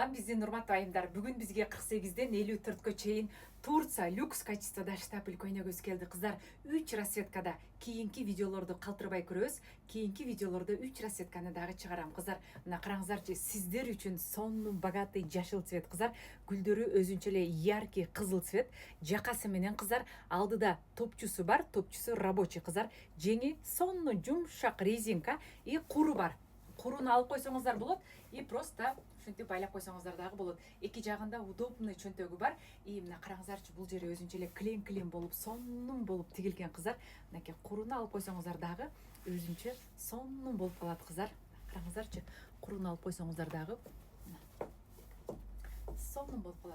Салам биздин урматтуу айымдар. Бүгүн бизге 48ден 54кө чейин Турция люкс качествода штапель көйнөгүбүз келди кыздар. 3 расцветкада. Кийинки видеолорду калтырбай көрөбүз. Кийинки видеолордо 3 расцветканы дагы чыгарам кыздар. Мына караңыздарчы, сиздер үчүн сонун богатый жашыл цвет кыздар. Гүлдөрү өзүнчө эле яркий кызыл цвет. Жакасы менен кыздар, алдыда топчусу бар, топчусу рабочий кыздар. Жеңи сонун жумшак резинка и куру бар. Куруну алып койсоңуздар болот и просто ушинтип байлап койсоңуздар дагы болот. Эки жагында удобный чөнтөгү бар. И мына караңыздарчы, бул жери өзүнчө эле клем болуп, сонун болуп тигилген кыздар. Мынакей куруну алып койсоңуздар дагы өзүнчө сонун болуп калат кыздар. Караңыздарчы, куруну алып койсоңуздар дагы сонун болуп калат.